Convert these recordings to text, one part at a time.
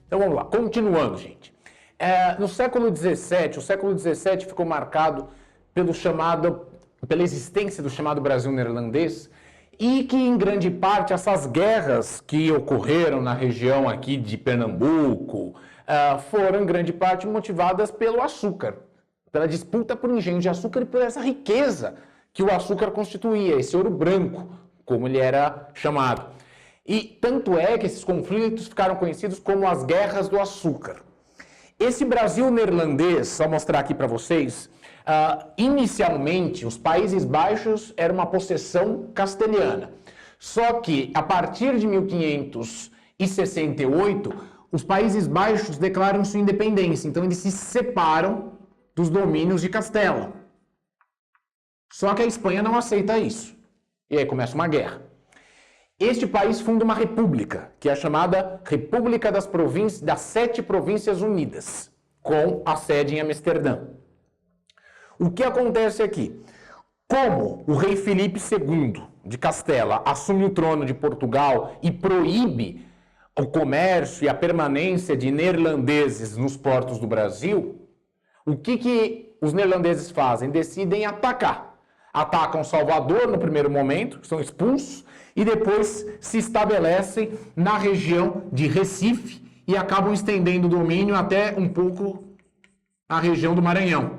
Então vamos lá, continuando, gente. No século XVII, o século XVII ficou marcado pela existência do chamado Brasil neerlandês, e que, em grande parte, essas guerras que ocorreram na região aqui de Pernambuco foram, em grande parte, motivadas pelo açúcar, pela disputa por engenhos de açúcar e por essa riqueza que o açúcar constituía, esse ouro branco, como ele era chamado. E tanto é que esses conflitos ficaram conhecidos como as Guerras do Açúcar. Esse Brasil neerlandês, só mostrar aqui para vocês, inicialmente os Países Baixos era uma possessão castelhana. Só que a partir de 1568, os Países Baixos declaram sua independência. Então eles se separam dos domínios de Castela. Só que a Espanha não aceita isso. E aí começa uma guerra. Este país funda uma república, que é a chamada República das 7 Províncias Unidas, com a sede em Amsterdã. O que acontece aqui? Como o rei Filipe II de Castela assume o trono de Portugal e proíbe o comércio e a permanência de neerlandeses nos portos do Brasil, o que os neerlandeses fazem? Decidem atacar. Atacam Salvador no primeiro momento, são expulsos, e depois se estabelecem na região de Recife e acabam estendendo o domínio até um pouco a região do Maranhão.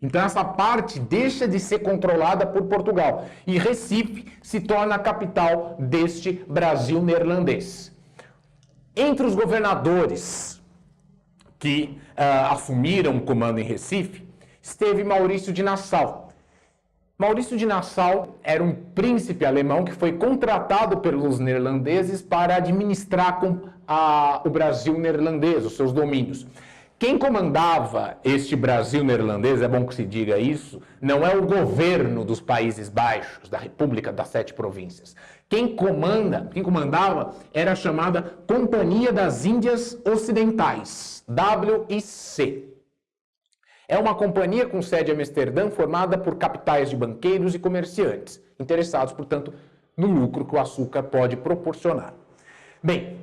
Então essa parte deixa de ser controlada por Portugal e Recife se torna a capital deste Brasil neerlandês. Entre os governadores que assumiram o comando em Recife, esteve Maurício de Nassau. Maurício de Nassau era um príncipe alemão que foi contratado pelos neerlandeses para administrar o Brasil neerlandês, os seus domínios. Quem comandava este Brasil neerlandês, é bom que se diga isso, não é o governo dos Países Baixos, da República das 7 Províncias. Quem comandava era a chamada Companhia das Índias Ocidentais, WIC. É uma companhia com sede em Amsterdã formada por capitais de banqueiros e comerciantes, interessados, portanto, no lucro que o açúcar pode proporcionar. Bem,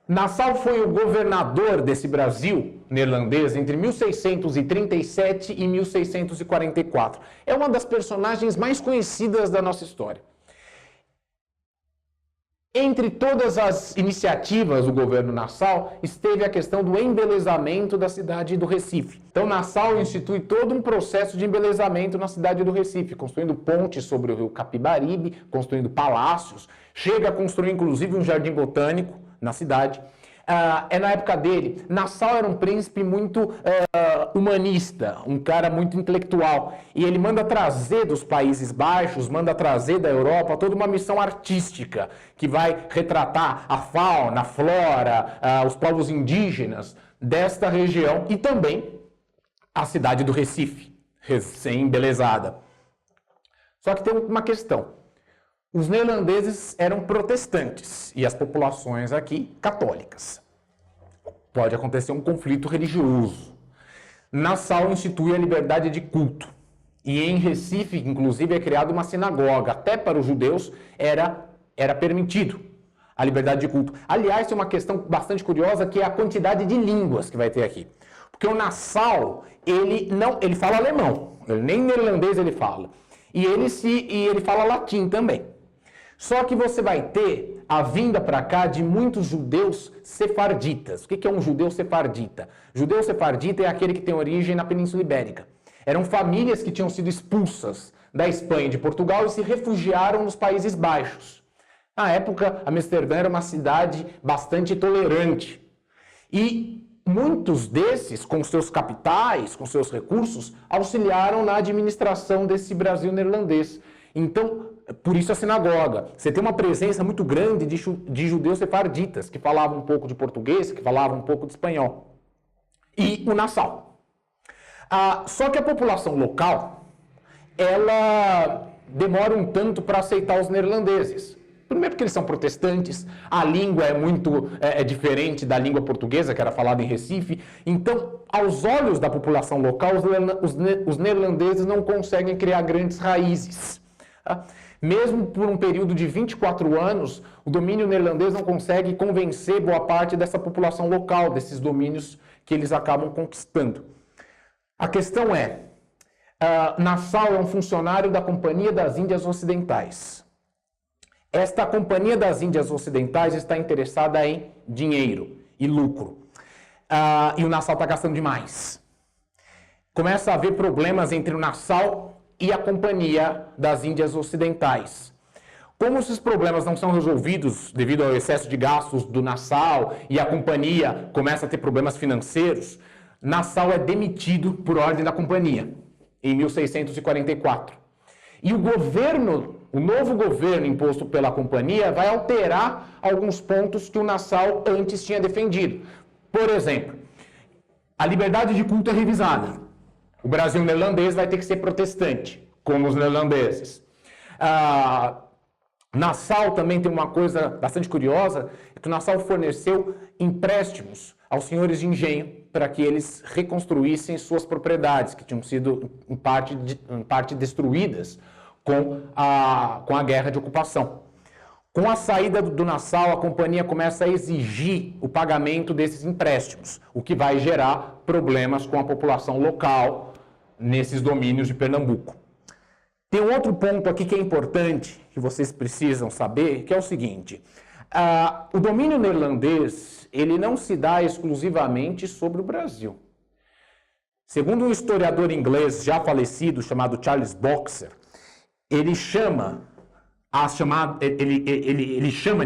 Nassau foi o governador desse Brasil neerlandês entre 1637 e 1644. É uma das personagens mais conhecidas da nossa história. Entre todas as iniciativas do governo Nassau, esteve a questão do embelezamento da cidade do Recife. Então, Nassau institui todo um processo de embelezamento na cidade do Recife, construindo pontes sobre o rio Capibaribe, construindo palácios, chega a construir, inclusive, um jardim botânico na cidade. É na época dele, Nassau era um príncipe muito humanista, um cara muito intelectual, e ele manda trazer dos Países Baixos, manda trazer da Europa toda uma missão artística que vai retratar a fauna, a flora, os povos indígenas desta região e também a cidade do Recife, recém-embelezada. Só que tem uma questão. Os neerlandeses eram protestantes e as populações aqui católicas. Pode acontecer um conflito religioso. Nassau institui a liberdade de culto. E em Recife, inclusive, é criada uma sinagoga. Até para os judeus era permitido a liberdade de culto. Aliás, tem uma questão bastante curiosa que é a quantidade de línguas que vai ter aqui. Porque o Nassau, ele fala alemão, nem neerlandês ele fala. E ele fala latim também. Só que você vai ter a vinda para cá de muitos judeus sefarditas. O que é um judeu sefardita? Judeu sefardita é aquele que tem origem na Península Ibérica. Eram famílias que tinham sido expulsas da Espanha e de Portugal e se refugiaram nos Países Baixos. Na época, Amsterdã era uma cidade bastante tolerante. E muitos desses, com seus capitais, com seus recursos, auxiliaram na administração desse Brasil neerlandês. Então, por isso a sinagoga. Você tem uma presença muito grande de judeus sefarditas, que falavam um pouco de português, que falavam um pouco de espanhol. E o Nassau. Só que a população local, ela demora um tanto para aceitar os neerlandeses. Primeiro porque eles são protestantes, a língua é diferente da língua portuguesa, que era falada em Recife. Então, aos olhos da população local, os neerlandeses não conseguem criar grandes raízes Tá? Mesmo por um período de 24 anos, o domínio neerlandês não consegue convencer boa parte dessa população local, desses domínios que eles acabam conquistando. A questão é, Nassau é um funcionário da Companhia das Índias Ocidentais. Esta Companhia das Índias Ocidentais está interessada em dinheiro e lucro. E o Nassau está gastando demais. Começa a haver problemas entre o Nassau e a Companhia das Índias Ocidentais. Como esses problemas não são resolvidos devido ao excesso de gastos do Nassau e a companhia começa a ter problemas financeiros, Nassau é demitido por ordem da companhia, em 1644. E o novo governo imposto pela companhia vai alterar alguns pontos que o Nassau antes tinha defendido. Por exemplo, a liberdade de culto é revisada. O Brasil neerlandês vai ter que ser protestante, como os neerlandeses. Nassau também tem uma coisa bastante curiosa, é que o Nassau forneceu empréstimos aos senhores de engenho para que eles reconstruíssem suas propriedades, que tinham sido em parte destruídas com a guerra de ocupação. Com a saída do Nassau, a companhia começa a exigir o pagamento desses empréstimos, o que vai gerar problemas com a população local nesses domínios de Pernambuco. Tem um outro ponto aqui que é importante, que vocês precisam saber, que é o seguinte. O domínio neerlandês, ele não se dá exclusivamente sobre o Brasil. Segundo um historiador inglês já falecido, chamado Charles Boxer, ele chama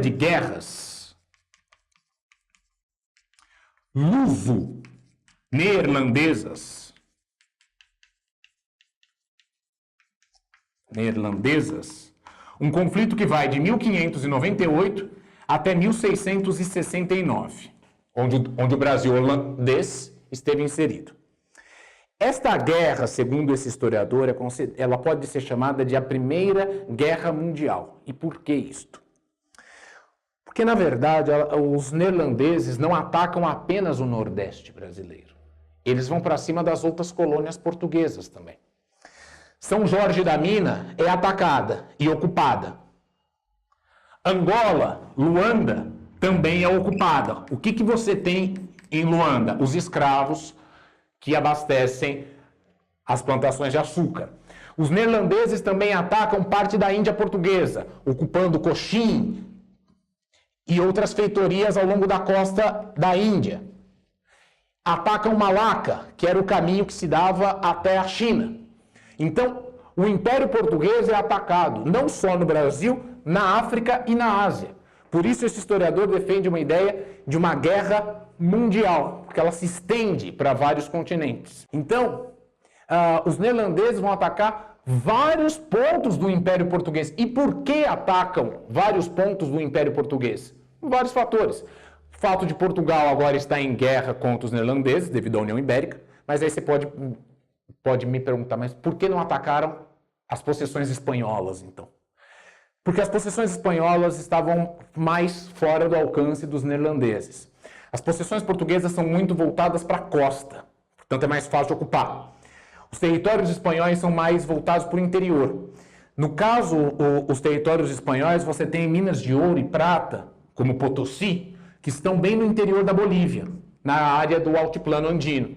de guerras luso-neerlandesas, um conflito que vai de 1598 até 1669, onde o Brasil holandês esteve inserido. Esta guerra, segundo esse historiador, ela pode ser chamada de a Primeira Guerra Mundial. E por que isto? Porque, na verdade, os neerlandeses não atacam apenas o Nordeste brasileiro. Eles vão para cima das outras colônias portuguesas também. São Jorge da Mina é atacada e ocupada. Angola, Luanda, também é ocupada. O que você tem em Luanda? Os escravos que abastecem as plantações de açúcar. Os neerlandeses também atacam parte da Índia portuguesa, ocupando Cochin e outras feitorias ao longo da costa da Índia. Atacam Malaca, que era o caminho que se dava até a China. Então, o Império Português é atacado, não só no Brasil, na África e na Ásia. Por isso, esse historiador defende uma ideia de uma guerra mundial, porque ela se estende para vários continentes. Então, os neerlandeses vão atacar vários pontos do Império Português. E por que atacam vários pontos do Império Português? Vários fatores. O fato de Portugal agora estar em guerra contra os neerlandeses, devido à União Ibérica, mas aí você pode me perguntar, mas por que não atacaram as possessões espanholas, então? Porque as possessões espanholas estavam mais fora do alcance dos neerlandeses. As possessões portuguesas são muito voltadas para a costa, portanto é mais fácil de ocupar. Os territórios espanhóis são mais voltados para o interior. No caso, os territórios espanhóis, você tem minas de ouro e prata, como Potosí, que estão bem no interior da Bolívia, na área do altiplano andino.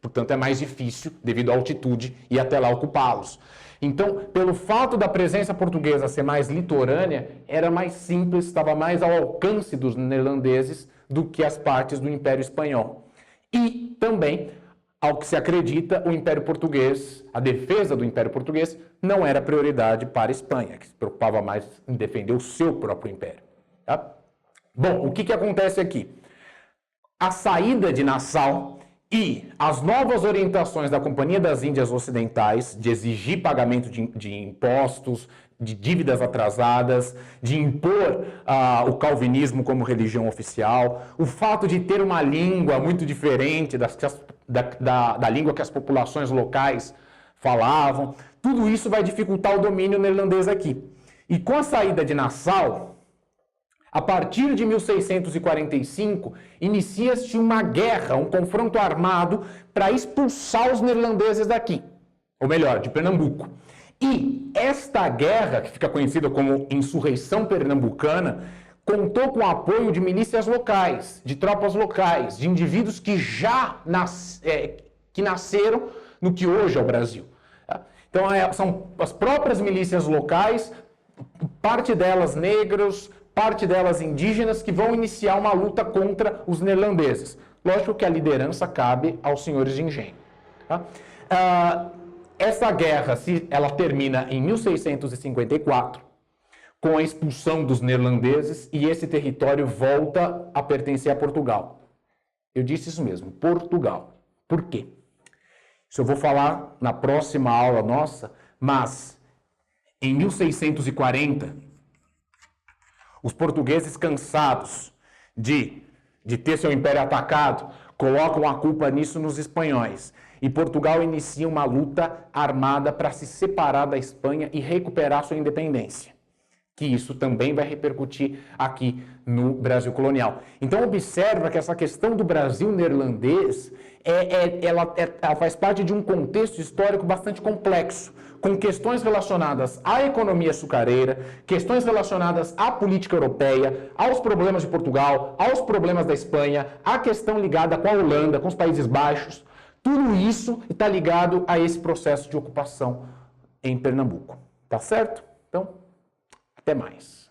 Portanto, é mais difícil, devido à altitude, ir até lá ocupá-los. Então, pelo fato da presença portuguesa ser mais litorânea, era mais simples, estava mais ao alcance dos neerlandeses do que as partes do Império Espanhol. E também, ao que se acredita, o Império Português, a defesa do Império Português, não era prioridade para a Espanha, que se preocupava mais em defender o seu próprio império. Tá? Bom, o que acontece aqui? A saída de Nassau e as novas orientações da Companhia das Índias Ocidentais de exigir pagamento de impostos, de dívidas atrasadas, de impor o calvinismo como religião oficial, o fato de ter uma língua muito diferente da língua que as populações locais falavam, tudo isso vai dificultar o domínio neerlandês aqui. E com a saída de Nassau, a partir de 1645, inicia-se uma guerra, um confronto armado para expulsar os neerlandeses daqui, ou melhor, de Pernambuco. E esta guerra, que fica conhecida como Insurreição Pernambucana, contou com o apoio de milícias locais, de tropas locais, de indivíduos que que nasceram no que hoje é o Brasil. Então, são as próprias milícias locais, parte delas negros, parte delas indígenas, que vão iniciar uma luta contra os neerlandeses. Lógico que a liderança cabe aos senhores de engenho. Tá? Essa guerra, ela termina em 1654, com a expulsão dos neerlandeses, e esse território volta a pertencer a Portugal. Eu disse isso mesmo, Portugal. Por quê? Isso eu vou falar na próxima aula nossa, mas em 1640, os portugueses, cansados de ter seu império atacado, colocam a culpa nisso nos espanhóis. E Portugal inicia uma luta armada para se separar da Espanha e recuperar sua independência. Que isso também vai repercutir aqui no Brasil colonial. Então observa que essa questão do Brasil neerlandês, ela faz parte de um contexto histórico bastante complexo, com questões relacionadas à economia açucareira, questões relacionadas à política europeia, aos problemas de Portugal, aos problemas da Espanha, a questão ligada com a Holanda, com os Países Baixos. Tudo isso está ligado a esse processo de ocupação em Pernambuco. Tá certo? Então, até mais.